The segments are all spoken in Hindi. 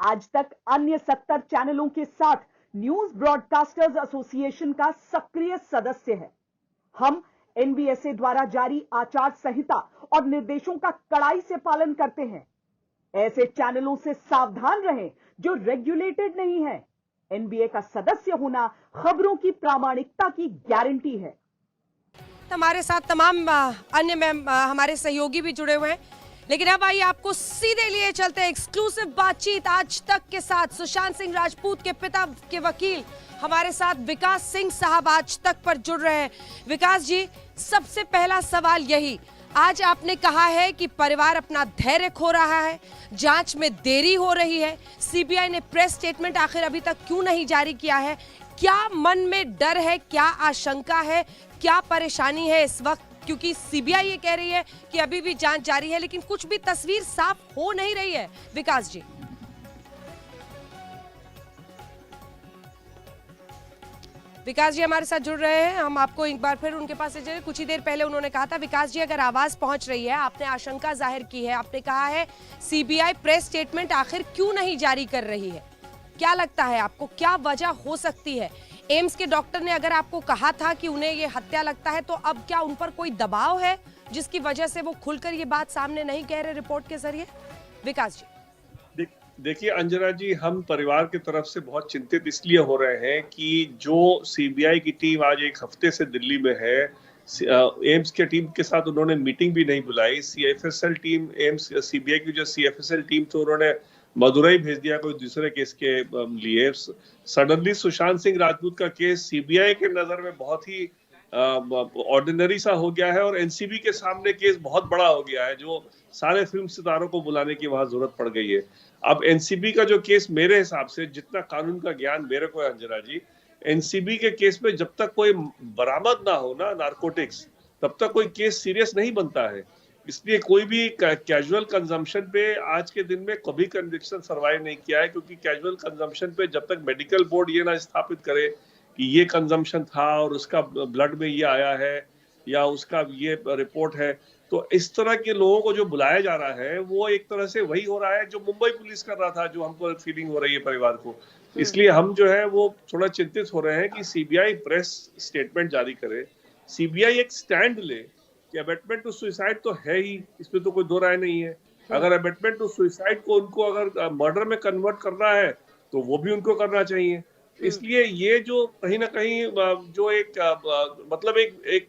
आज तक अन्य 70 चैनलों के साथ न्यूज ब्रॉडकास्टर्स एसोसिएशन का सक्रिय सदस्य है। हम एनबीएसए द्वारा जारी आचार संहिता और निर्देशों का कड़ाई से पालन करते हैं। ऐसे चैनलों से सावधान रहें जो रेगुलेटेड नहीं है। एनबीए का सदस्य होना खबरों की प्रामाणिकता की गारंटी है। हमारे साथ तमाम अन्य हमारे सहयोगी भी जुड़े हुए हैं, लेकिन अब आइए आपको सीधे लिए चलते हैं एक्सक्लूसिव बातचीत आज तक के साथ। सुशांत सिंह राजपूत के पिता के वकील हमारे साथ विकास सिंह साहब आज तक पर जुड़ रहे हैं। विकास जी, सबसे पहला सवाल यही, आज आपने कहा है कि परिवार अपना धैर्य खो रहा है, जांच में देरी हो रही है, सीबीआई ने प्रेस स्टेटमेंट आखिर अभी तक क्यों नहीं जारी किया है? क्या मन में डर है, क्या आशंका है, क्या परेशानी है इस वक्त? क्योंकि सीबीआई ये कह रही है कि अभी भी जांच जारी है, लेकिन कुछ भी तस्वीर साफ हो नहीं रही है। विकास जी, विकास जी हमारे साथ जुड़ रहे हैं, हम आपको एक बार फिर उनके पास से जाए। कुछ ही देर पहले उन्होंने कहा था, विकास जी अगर आवाज पहुंच रही है, आपने आशंका जाहिर की है, आपने कहा है सीबीआई प्रेस स्टेटमेंट आखिर क्यों नहीं जारी कर रही है? क्या लगता है आपको, क्या वजह हो सकती है? एम्स के डॉक्टर ने अगर आपको कहा था कि उन्हें ये हत्या लगता है, तो अब क्या उन पर कोई दबाव है जिसकी वजह से वो खुलकर ये बात सामने नहीं कह रहे रिपोर्ट के जरिए? विकास जी, देखिए अंजना जी, हम परिवार की तरफ से बहुत चिंतित इसलिए हो रहे हैं कि जो सीबीआई की टीम आज एक हफ्ते से दिल्ली में है, एम्स के टीम के साथ उन्होंने मीटिंग भी नहीं बुलाई। सीएफएसएल टीम, एम्स सीबीआई की जो सीएफएसएल टीम थी, उन्होंने मदुरई भेज दिया कोई दूसरे केस के लिए। सडनली सुशांत सिंह राजपूत का केस सीबीआई के नजर में बहुत ही ऑर्डिनरी सा हो गया है और एनसीबी के सामने केस बहुत बड़ा हो गया है, जो सारे फिल्म सितारों को बुलाने की वहां जरूरत पड़ गई है। अब एनसीबी का जो केस, मेरे हिसाब से जितना कानून का ज्ञान मेरे को है अंजना जी, एनसीबी के केस में जब तक कोई बरामद ना हो ना नारकोटिक्स, तब तक कोई केस सीरियस नहीं बनता है। इसलिए कोई भी कैजुअल कंजम्पशन पे आज के दिन में कभी कन्विक्शन सर्वाइव नहीं किया है, क्योंकि कैजुअल कंजम्पशन पे जब तक मेडिकल बोर्ड ये ना स्थापित करे कि ये कंजम्पशन था और उसका ब्लड में ये आया है या उसका ये रिपोर्ट है, तो इस तरह के लोगों को जो बुलाया जा रहा है वो एक तरह से वही हो रहा है जो मुंबई पुलिस कर रहा था, जो हमको फीलिंग हो रही है परिवार को। इसलिए हम जो है वो थोड़ा चिंतित हो रहे हैं कि सीबीआई प्रेस स्टेटमेंट जारी करे, सीबीआई एक स्टैंड ले कि अबेटमेंट टू सुसाइड तो है ही, इसमें तो कोई दो राय नहीं है। अगर अबेटमेंट टू सुसाइड को उनको अगर मर्डर में कन्वर्ट करना है तो वो भी उनको करना चाहिए। इसलिए ये जो कहीं ना कहीं जो एक मतलब एक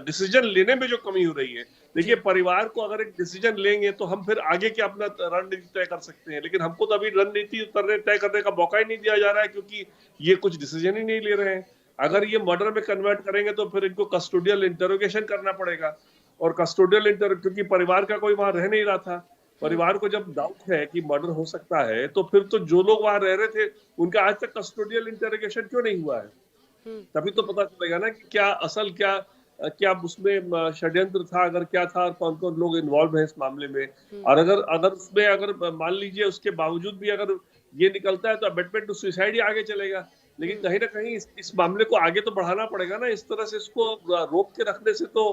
डिसीजन लेने में जो कमी हो रही है, देखिए परिवार को अगर एक डिसीजन लेंगे तो हम फिर आगे के अपना रणनीति तय कर सकते हैं, लेकिन हमको तो अभी रणनीति तय करने का मौका ही नहीं दिया जा रहा है, क्योंकि ये कुछ डिसीजन ही नहीं ले रहे हैं। अगर ये मर्डर में कन्वर्ट करेंगे तो फिर इनको कस्टोडियल इंटरोगेशन करना पड़ेगा, और कस्टोडियल क्योंकि परिवार का कोई वहां रह नहीं रहा था, परिवार को जब डाउट है कि मर्डर हो सकता है, तो फिर तो जो लोग वहां रह रहे थे उनका आज तक कस्टोडियल इंटरोगेशन क्यों नहीं हुआ है? तभी तो पता चलेगा ना कि क्या असल क्या क्या उसमें षड्यंत्र था, अगर क्या था, और कौन कौन लोग इन्वॉल्व है इस मामले में। और अगर अगर उसमें अगर मान लीजिए उसके बावजूद भी अगर ये निकलता है तो अबेटमेंट टू सुसाइड ही आगे चलेगा, लेकिन कहीं ना कहीं इस मामले को आगे तो बढ़ाना पड़ेगा ना। इस तरह से इसको रोक के रखने से तो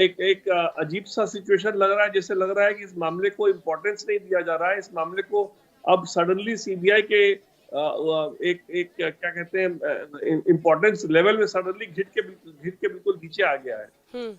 एक अजीब सा सिचुएशन लग रहा है, जैसे लग रहा है कि इस मामले को इम्पोर्टेंस नहीं दिया जा रहा है। इस मामले को अब सडनली सीबीआई के एक क्या कहते हैं इम्पोर्टेंस लेवल में सडनली घिट के बिल्कुल नीचे आ गया है।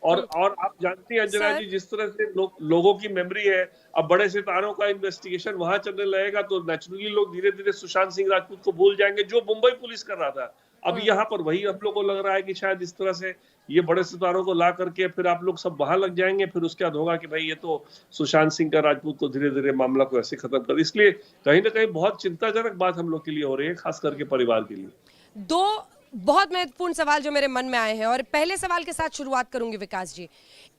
और आप जानती हैं अंजना जी, जिस तरह से लोगों की मेमोरी है, अब बड़े सितारों का इन्वेस्टिगेशन वहां चलने लगेगा तो नेचुरली लोग धीरे धीरे सुशांत सिंह राजपूत को भूल जाएंगे, जो मुंबई पुलिस कर रहा था। अब यहाँ पर वही हम लोग को लग रहा है कि शायद इस तरह से ये बड़े सितारों को ला करके फिर आप लोग सब वहां लग जाएंगे, फिर उसके बाद होगा कि भाई ये तो सुशांत सिंह का राजपूत को धीरे धीरे मामला को ऐसे खत्म कर। इसलिए कहीं ना कहीं बहुत चिंताजनक बात हम लोग के लिए हो रही है, खास करके परिवार के लिए। दो बहुत महत्वपूर्ण सवाल जो मेरे मन में आए हैं, और पहले सवाल के साथ शुरुआत करूंगी विकास जी।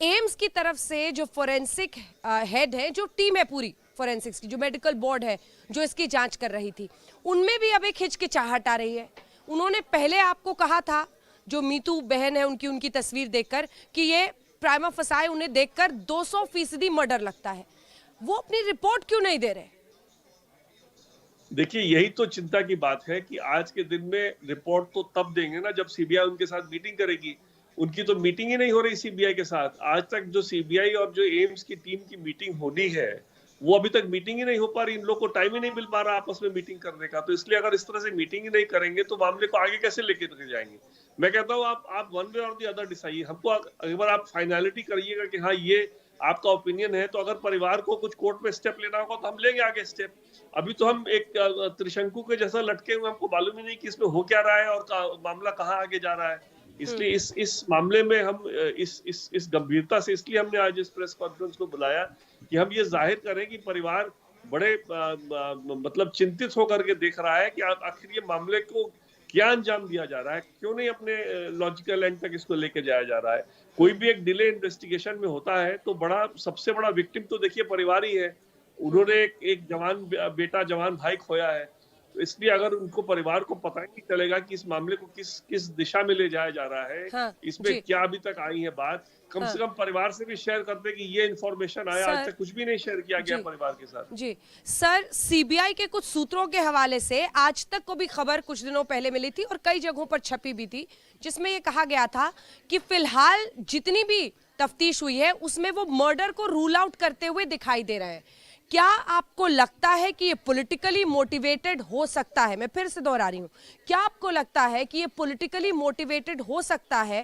एम्स की तरफ से जो फोरेंसिक हेड है, जो टीम है पूरी फोरेंसिक्स की, जो मेडिकल बोर्ड है जो इसकी जांच कर रही थी, उनमें भी अब एक हिचकिचाहट आ रही है। उन्होंने पहले आपको कहा था, जो मीतू बहन है उनकी तस्वीर देखकर, कि ये प्राइमा फसाए उन्हें देखकर 200% मर्डर लगता है। वो अपनी रिपोर्ट क्यों नहीं दे रहे? देखिए यही तो चिंता की बात है कि आज के दिन में रिपोर्ट तो तब देंगे ना जब सीबीआई उनके साथ मीटिंग करेगी। उनकी तो मीटिंग ही नहीं हो रही सीबीआई के साथ। आज तक जो सीबीआई और जो एम्स की टीम की मीटिंग होनी है वो अभी तक मीटिंग ही नहीं हो पा रही, इन लोग को टाइम ही नहीं मिल पा रहा आपस में मीटिंग करने का। तो इसलिए अगर इस तरह से मीटिंग ही नहीं करेंगे तो मामले को आगे कैसे लेके जाएंगे। मैं कहता हूँ आप वन वे और दी अदर डिसाइड, हमको एक बार आप फाइनलिटी करिएगा कि हाँ ये आपका ओपिनियन है, तो अगर परिवार को कुछ कोर्ट में स्टेप लेना होगा तो हम लेंगे आगे स्टेप। अभी तो हम एक त्रिशंकु के जैसा लटके हुए, हमको मालूम ही नहीं कि इसमें हो क्या रहा है और मामला कहाँ आगे जा रहा है। इसलिए इस मामले में हम इस गंभीरता से, इसलिए हमने आज इस प्रेस कॉन्फ्रेंस को बुलाया कि हम ये जाहिर करें कि परिवार बड़े मतलब चिंतित होकर के देख रहा है कि आखिर ये मामले को क्या अंजाम दिया जा रहा है, क्यों नहीं अपने लॉजिकल एंड तक इसको लेके जाया जा रहा है। कोई भी एक डिले इन्वेस्टिगेशन में होता है तो सबसे बड़ा विक्टिम तो देखिए परिवार ही है। उन्होंने एक जवान बेटा, जवान भाई खोया है। तो इसलिए अगर उनको परिवार को पता ही नहीं चलेगा कि इस मामले को किस दिशा में ले जाया जा रहा है, हाँ, इसमें क्या अभी तक आई है बात, कम से कम परिवार से भी शेयर करते कि ये इन्फॉर्मेशन आया, आज तक कुछ भी नहीं शेयर किया गया परिवार के साथ। जी सर, सीबीआई के कुछ सूत्रों के हवाले से आज तक को भी खबर कुछ दिनों पहले मिली थी और कई जगहों पर छपी भी थी, जिसमें ये कहा गया था कि फिलहाल जितनी भी तफ्तीश हुई है उसमें वो मर्डर को रूल आउट करते हुए दिखाई दे रहे हैं। क्या आपको लगता है कि ये पॉलिटिकली मोटिवेटेड हो सकता है? मैं फिर से दोहरा रही हूं, क्या आपको लगता है कि ये पॉलिटिकली मोटिवेटेड हो सकता है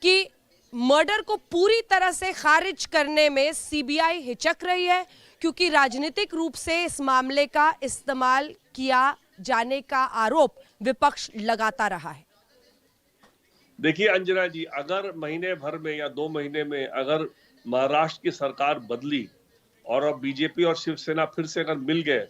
कि मर्डर को पूरी तरह से खारिज करने में सीबीआई हिचक रही है क्योंकि राजनीतिक रूप से इस मामले का इस्तेमाल किया जाने का आरोप विपक्ष लगाता रहा है? देखिए अंजना जी, अगर महीने भर में या 2 महीने में अगर महाराष्ट्र की सरकार बदली और अब बीजेपी और शिवसेना फिर से अगर मिल गए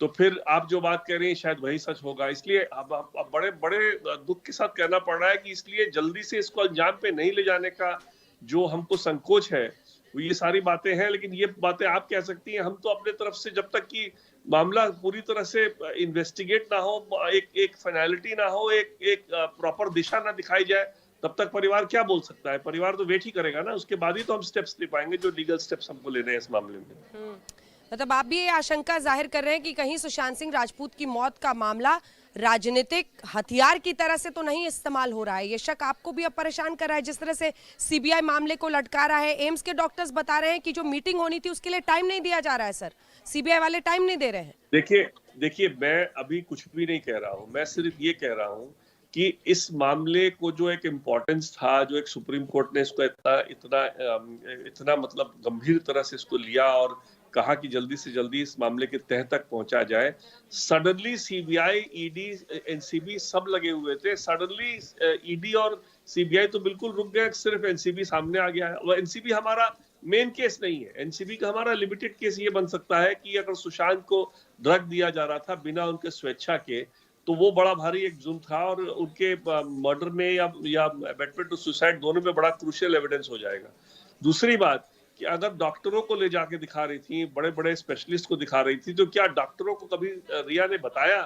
तो फिर आप जो बात कह रही हैं शायद वही सच होगा। इसलिए अब बड़े बड़े दुख के साथ कहना पड़ रहा है कि इसलिए जल्दी से इसको अंजाम पे नहीं ले जाने का जो हमको संकोच है, वो ये सारी बातें हैं। लेकिन ये बातें आप कह सकती हैं, हम तो अपने तरफ से जब तक कि मामला पूरी तरह से इन्वेस्टिगेट ना हो, एक फाइनलिटी ना हो, एक प्रॉपर दिशा ना दिखाई जाए, तब तक परिवार क्या बोल सकता है। परिवार तो वेट ही करेगा ना, उसके बाद ही तो हम स्टेप्स ले पाएंगे जो लीगल स्टेप्स हमको लेने हैं इस मामले में। मतलब आप भी ये आशंका जाहिर कर रहे हैं कि कहीं सुशांत सिंह राजपूत की मौत का मामला राजनीतिक हथियार की तरह से तो नहीं इस्तेमाल हो रहा है? ये शक आपको भी अब परेशान कर रहा है? जिस तरह से सीबीआई मामले को लटका रहा है, एम्स के डॉक्टर्स बता रहे हैं कि जो मीटिंग होनी थी उसके लिए टाइम नहीं दिया जा रहा है। सर, सीबीआई वाले टाइम नहीं दे रहे हैं। देखिए मैं अभी कुछ भी नहीं कह रहा हूँ, मैं सिर्फ ये कह रहा हूँ कि इस मामले को जो एक इम्पोर्टेंस था, जो एक सुप्रीम कोर्ट ने इसको इतना मतलब गंभीर तरह से इसको लिया और कहा कि जल्दी से जल्दी इस मामले के तह तक पहुंचा जाए। सडनली सीबीआई, ईडी, एनसीबी सब लगे हुए थे। सडनली ईडी और सीबीआई तो बिल्कुल रुक गए, सिर्फ एनसीबी सामने आ गया है। और एनसीबी हमारा मेन केस नहीं है, एनसीबी का हमारा लिमिटेड केस ये बन सकता है कि अगर सुशांत को ड्रग दिया जा रहा था बिना उनके स्वेच्छा के, तो वो बड़ा भारी एक जुर्म था और उनके मर्डर में या अबेटमेंट टू सुसाइड दोनों में बड़ा क्रूशियल एविडेंस हो जाएगा। दूसरी बात कि अगर डॉक्टरों को ले जाके दिखा रही थी, बड़े बड़े स्पेशलिस्ट को दिखा रही थी, तो क्या डॉक्टरों को कभी रिया ने बताया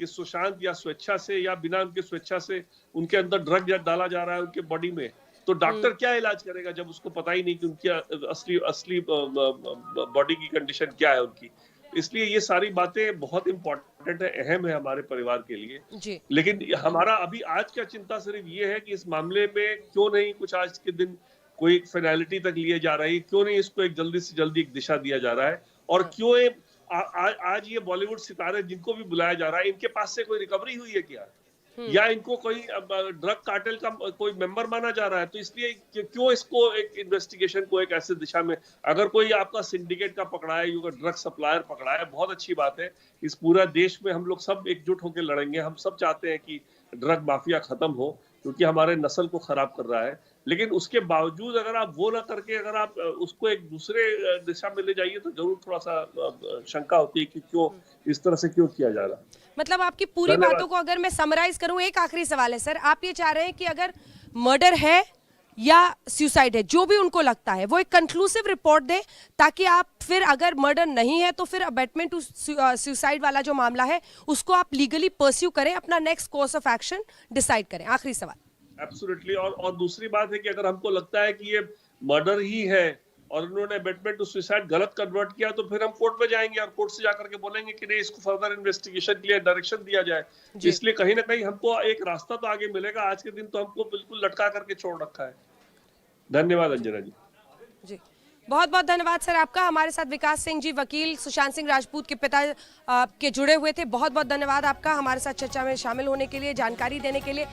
कि सुशांत या स्वेच्छा से या बिना उनके स्वेच्छा से उनके अंदर ड्रग डाला जा रहा है उनके बॉडी में? तो डॉक्टर क्या इलाज करेगा जब उसको पता ही नहीं कि उनकी असली बॉडी की कंडीशन क्या है उनकी। इसलिए ये सारी बातें बहुत इंपॉर्टेंट है, अहम है हमारे परिवार के लिए जी। लेकिन हमारा अभी आज का चिंता सिर्फ ये है कि इस मामले में क्यों नहीं कुछ आज के दिन कोई फाइनलिटी तक लिए जा रही, क्यों नहीं इसको एक जल्दी से जल्दी एक दिशा दिया जा रहा है, और क्यों आज ये बॉलीवुड सितारे जिनको भी बुलाया जा रहा है, इनके पास से कोई रिकवरी हुई है क्या, या इनको कोई ड्रग कार्टेल का कोई मेंबर माना जा रहा है? तो इसलिए क्यों इसको एक इन्वेस्टिगेशन को एक ऐसे दिशा में, अगर कोई आपका सिंडिकेट का पकड़ा है, ड्रग सप्लायर पकड़ा है, बहुत अच्छी बात है। इस पूरा देश में हम लोग सब एकजुट होकर लड़ेंगे। हम सब चाहते हैं कि ड्रग माफिया खत्म हो, क्योंकि हमारे नस्ल को खराब कर रहा है। लेकिन उसके बावजूद अगर आप वो ना करके अगर आप उसको एक दूसरे दिशा में ले जाइए, तो जरूर थोड़ा सा शंका होती है कि क्यों इस तरह से क्यों किया जा रहा है। मतलब आपकी पूरी बातों को अगर मैं समराइज करूं, एक आखिरी सवाल है सर, आप ये चाह रहे हैं कि अगर मर्डर है या सुसाइड है, जो भी उनको लगता है, वो एक कंक्लूसिव रिपोर्ट दे, ताकि आप फिर अगर मर्डर नहीं है तो फिर अबेटमेंट टू सुसाइड वाला जो मामला है उसको आप लीगली परस्यू करें, अपना next course of action decide करें। आखिरी सवाल। एब्सोल्युटली। और दूसरी बात है कि अगर हमको लगता है कि ये मर्डर ही है और उन्होंने अबेटमेंट टू सुसाइड गलत कन्वर्ट किया, तो फिर हम कोर्ट में जाएंगे और कोर्ट से जाकर के बोलेंगे कि नहीं, इसको फर्दर इन्वेस्टिगेशन के लिए डायरेक्शन दिया जाए। इसलिए कहीं ना कहीं हमको एक रास्ता तो आगे मिलेगा। आज के दिन तो हमको बिल्कुल लटका करके छोड़ रखा है। धन्यवाद अंजना जी। बहुत बहुत धन्यवाद सर आपका। हमारे साथ विकास सिंह जी, वकील सुशांत सिंह राजपूत के पिता के जुड़े हुए थे। बहुत बहुत धन्यवाद आपका हमारे साथ चर्चा में शामिल होने के लिए, जानकारी देने के लिए।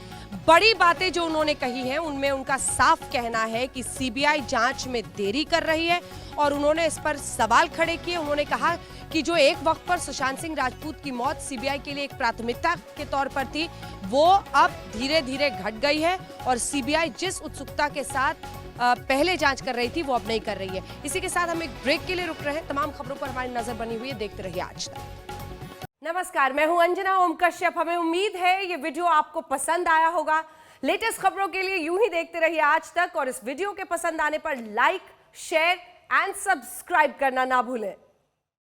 बड़ी बातें जो उन्होंने कही हैं उनमें उनका साफ कहना है कि सीबीआई जांच में देरी कर रही है और उन्होंने इस पर सवाल खड़े किए। उन्होंने कहा कि जो एक वक्त पर सुशांत सिंह राजपूत की मौत सीबीआई के लिए एक प्राथमिकता के तौर पर थी, वो अब धीरे धीरे घट गई है और सीबीआई जिस उत्सुकता के साथ पहले जांच कर रही थी वो अब नहीं कर रही है। इसी के साथ हम एक ब्रेक के लिए रुक रहे हैं। तमाम खबरों पर हमारी नजर बनी हुई है, देखते रहिए आज तक। नमस्कार, मैं हूं अंजना ओम कश्यप। हमें उम्मीद है ये वीडियो आपको पसंद आया होगा। लेटेस्ट खबरों के लिए यूं ही देखते रहिए आज तक और इस वीडियो के पसंद आने पर लाइक, शेयर एंड सब्सक्राइब करना ना भूलें।